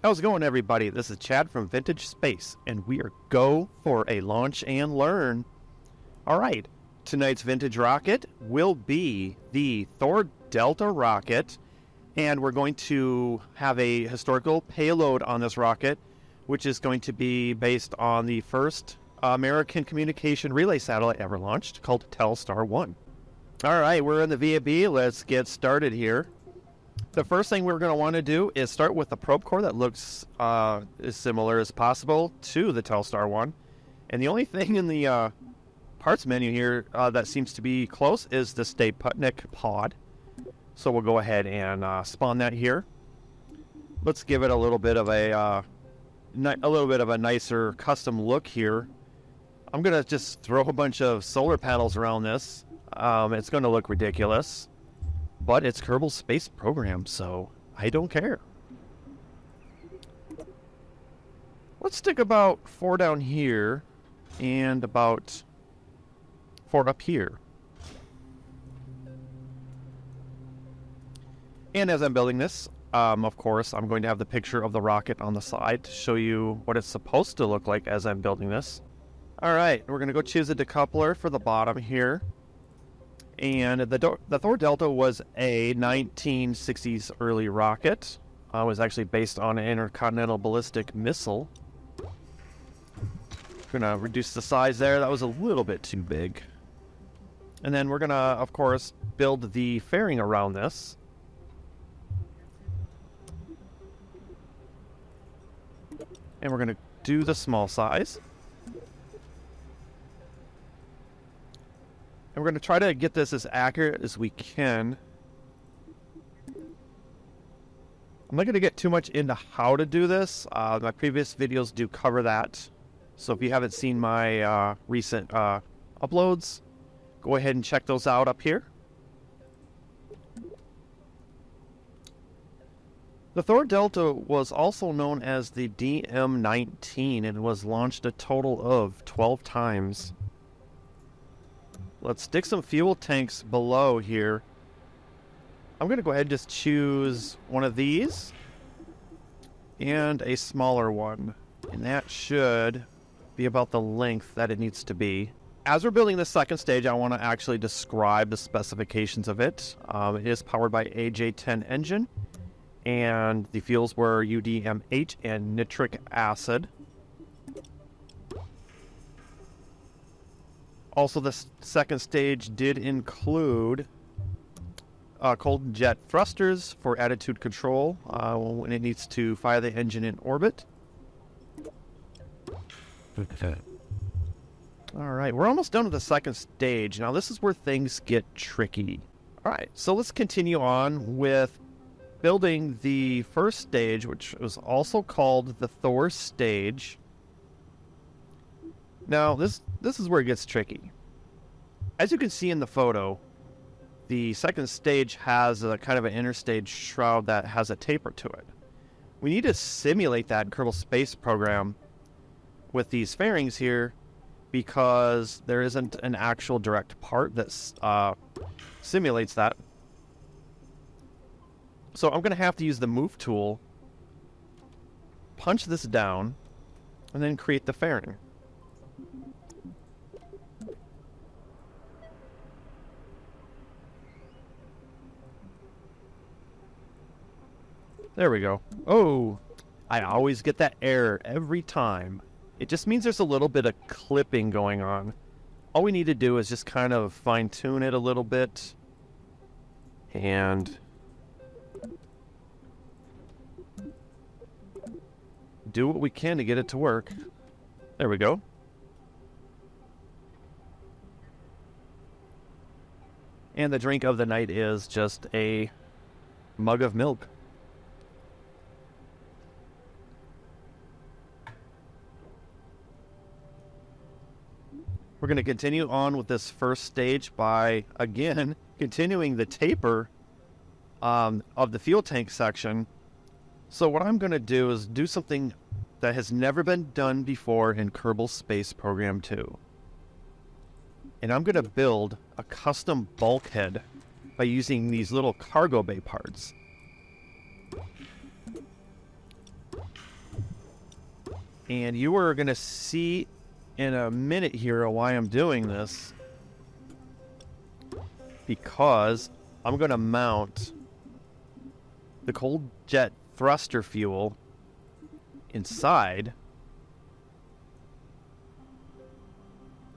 How's it going, everybody? This is Chad from Vintage Space, and we are go for a launch and learn. All right, tonight's vintage rocket will be the Thor Delta rocket, and we're going to have a historical payload on this rocket, which is going to be based on the first American communication relay satellite ever launched, called Telstar 1. All right, we're in the VAB. Let's get started here. The first thing we're going to want to do is start with a probe core that looks as similar as possible to the Telstar 1. And the only thing in the parts menu here that seems to be close is the Sputnik pod. So we'll go ahead and spawn that here. Let's give it a little bit of a nicer custom look here. I'm going to just throw a bunch of solar panels around this. It's going to look ridiculous. But it's Kerbal Space Program, so I don't care. Let's stick about 4 down here and about 4 up here. And as I'm building this, of course, I'm going to have the picture of the rocket on the side to show you what it's supposed to look like as I'm building this. All right, we're going to go choose a decoupler for the bottom here. And the Thor Delta was a 1960s early rocket. It was actually based on an intercontinental ballistic missile. Gonna reduce the size there. That was a little bit too big. And then we're gonna, of course, build the fairing around this. And we're gonna do the small size. And we're going to try to get this as accurate as we can. I'm not going to get too much into how to do this. My previous videos do cover that. So if you haven't seen my recent uploads, go ahead and check those out up here. The Thor Delta was also known as the DM-19 and was launched a total of 12 times. Let's stick some fuel tanks below here. I'm going to go ahead and just choose one of these and a smaller one. And that should be about the length that it needs to be. As we're building the second stage, I want to actually describe the specifications of it. It is powered by a J10 engine, and the fuels were UDMH and nitric acid. Also, the second stage did include cold jet thrusters for attitude control when it needs to fire the engine in orbit. Okay. All right, we're almost done with the second stage. Now, this is where things get tricky. All right, so let's continue on with building the first stage, which was also called the Thor stage. Now, this is where it gets tricky. As you can see in the photo, the second stage has a kind of an interstage shroud that has a taper to it. We need to simulate that in Kerbal Space Program with these fairings here because there isn't an actual direct part that simulates that. So I'm going to have to use the move tool, punch this down, and then create the fairing. There we go. Oh, I always get that error every time. It just means there's a little bit of clipping going on. All we need to do is just kind of fine-tune it a little bit. And do what we can to get it to work. There we go. And the drink of the night is just a mug of milk. We're going to continue on with this first stage by, again, continuing the taper of the fuel tank section. So what I'm going to do is do something that has never been done before in Kerbal Space Program 2. And I'm going to build a custom bulkhead by using these little cargo bay parts. And you are going to see in a minute here why I'm doing this. Because I'm going to mount the cold jet thruster fuel inside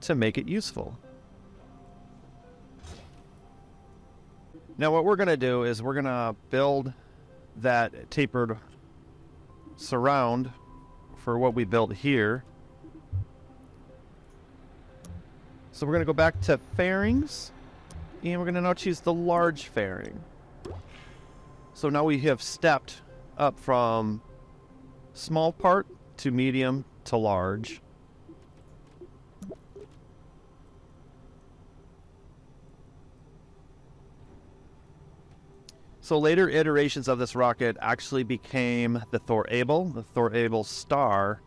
to make it useful. Now what we're going to do is we're going to build that tapered surround for what we built here. So we're going to go back to fairings, and we're going to now choose the large fairing. So now we have stepped up from small part to medium to large. So later iterations of this rocket actually became the Thor Able, the Thor Able Star,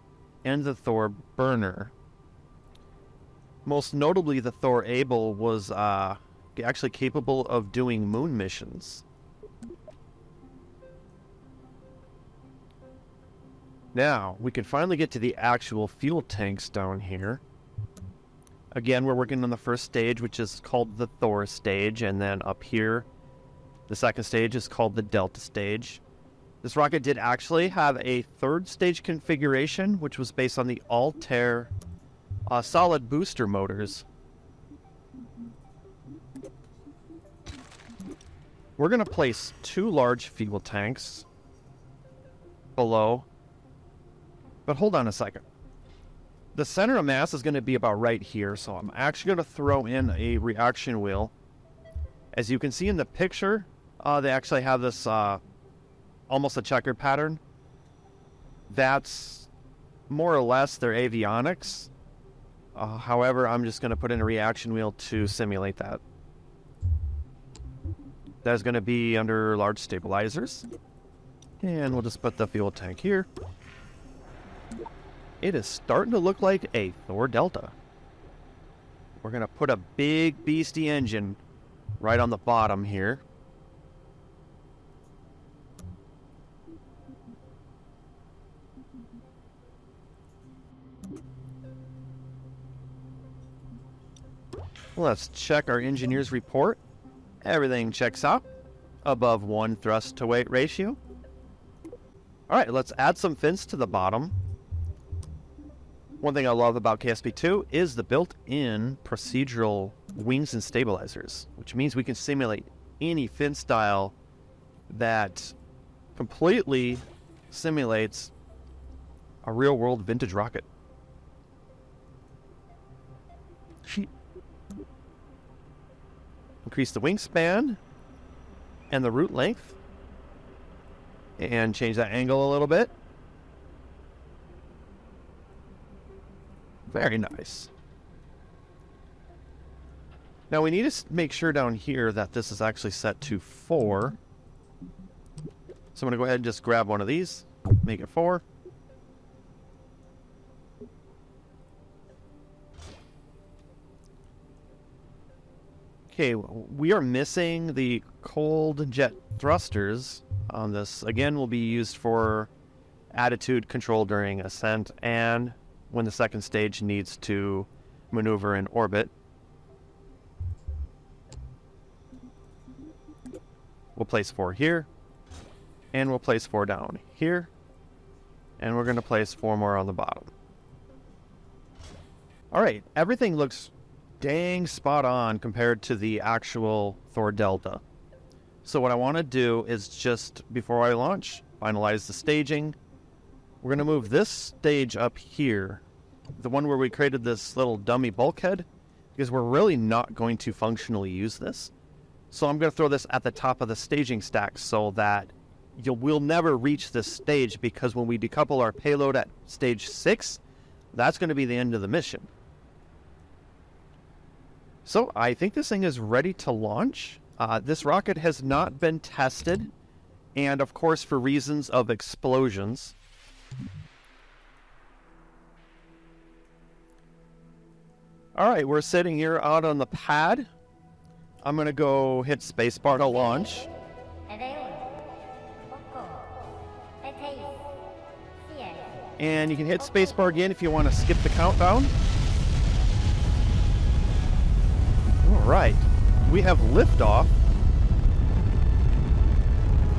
and the Thor Burner. Most notably, the Thor Able was actually capable of doing moon missions. Now, we can finally get to the actual fuel tanks down here. Again, we're working on the first stage, which is called the Thor stage, and then up here, the second stage is called the Delta stage. This rocket did actually have a third stage configuration, which was based on the Altair solid booster motors. We're going to place 2 large fuel tanks below. But hold on a second. The center of mass is going to be about right here, so I'm actually going to throw in a reaction wheel. As you can see in the picture, they actually have this almost a checkered pattern. That's more or less their avionics. However, I'm just going to put in a reaction wheel to simulate that. That's going to be under large stabilizers. And we'll just put the fuel tank here. It is starting to look like a Thor Delta. We're going to put a big beastie engine right on the bottom here. Let's check our engineer's report. Everything checks out. Above 1 thrust to weight ratio. Alright, let's add some fins to the bottom. One thing I love about KSP2 is the built-in procedural wings and stabilizers, which means we can simulate any fin style that completely simulates a real-world vintage rocket. Increase the wingspan and the root length, and change that angle a little bit. Very nice. Now we need to make sure down here that this is actually set to 4. So I'm going to go ahead and just grab one of these, make it 4. Okay, we are missing the cold jet thrusters on this. Again, will be used for attitude control during ascent and when the second stage needs to maneuver in orbit. We'll place 4 here, and we'll place 4 down here, and we're going to place 4 more on the bottom. Alright, everything looks dang spot on compared to the actual Thor Delta. So what I want to do is just, before I launch, finalize the staging. We're going to move this stage up here, the one where we created this little dummy bulkhead, because we're really not going to functionally use this. So I'm going to throw this at the top of the staging stack so that we'll never reach this stage, because when we decouple our payload at stage 6, that's going to be the end of the mission. So I think this thing is ready to launch. This rocket has not been tested, and of course for reasons of explosions. Alright, we're sitting here out on the pad. I'm going to go hit spacebar to launch. And you can hit spacebar again if you want to skip the countdown. All right, we have liftoff.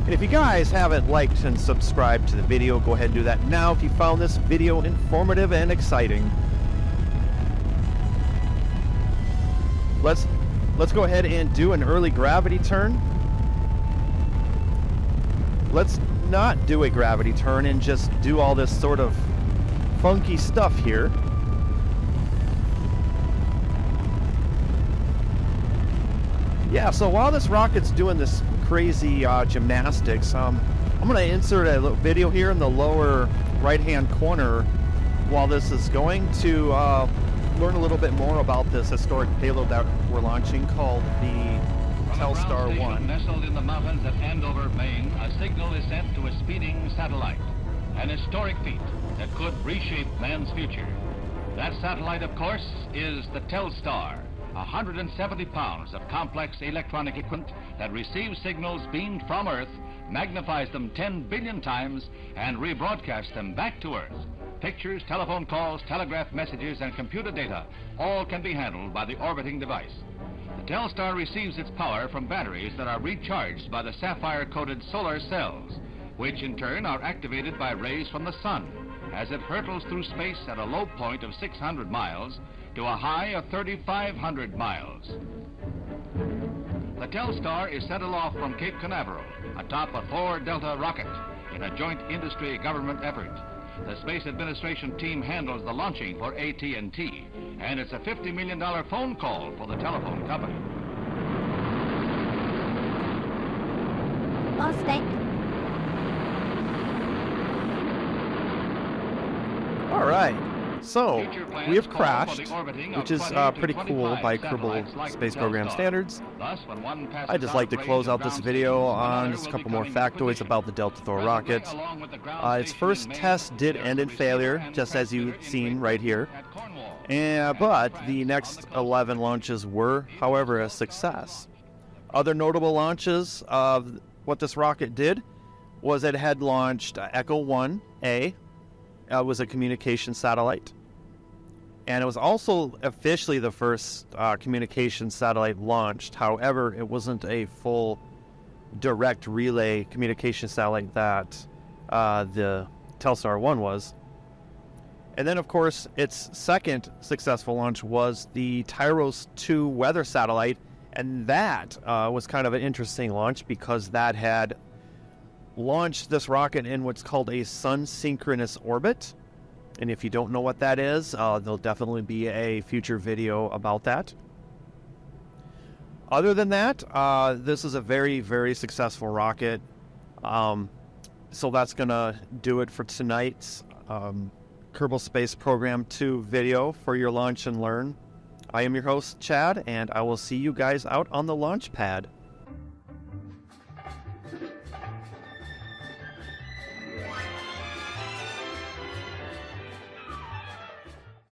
And if you guys haven't liked and subscribed to the video, go ahead and do that now if you found this video informative and exciting. Let's go ahead and do an early gravity turn. Let's not do a gravity turn and just do all this sort of funky stuff here. Yeah, so while this rocket's doing this crazy gymnastics, I'm going to insert a little video here in the lower right-hand corner while this is going to learn a little bit more about this historic payload that we're launching called the Telstar 1. Nestled in the mountains at Andover, Maine, a signal is sent to a speeding satellite. An historic feat that could reshape man's future. That satellite, of course, is the Telstar. 170 pounds of complex electronic equipment that receives signals beamed from Earth, magnifies them 10 billion times, and rebroadcasts them back to Earth. Pictures, telephone calls, telegraph messages, and computer data all can be handled by the orbiting device. The Telstar receives its power from batteries that are recharged by the sapphire-coated solar cells, which in turn are activated by rays from the sun as it hurtles through space at a low point of 600 miles to a high of 3,500 miles. The Telstar is sent aloft from Cape Canaveral atop a Thor Delta rocket in a joint industry government effort. The Space Administration team handles the launching for AT&T, and it's a $50 million phone call for the telephone company. Lost it. All right, so we have crashed, which is pretty cool by Kerbal Space Program standards. I'd just like to close out this video on just a couple more factoids about the Delta Thor rocket. Its first test did end in failure, just as you've seen right here. But the next 11 launches were, however, a success. Other notable launches of what this rocket did was it had launched Echo 1A. Was a communication satellite. And it was also officially the first communication satellite launched. However, it wasn't a full direct relay communication satellite that the Telstar 1 was. And then, of course, its second successful launch was the Tyros 2 weather satellite. And that was kind of an interesting launch because that had launched this rocket in what's called a sun-synchronous orbit. And if you don't know what that is, there'll definitely be a future video about that. Other than that, this is a very, very successful rocket. So that's going to do it for tonight's Kerbal Space Program 2 video for your Launch and Learn. I am your host, Chad, and I will see you guys out on the launch pad.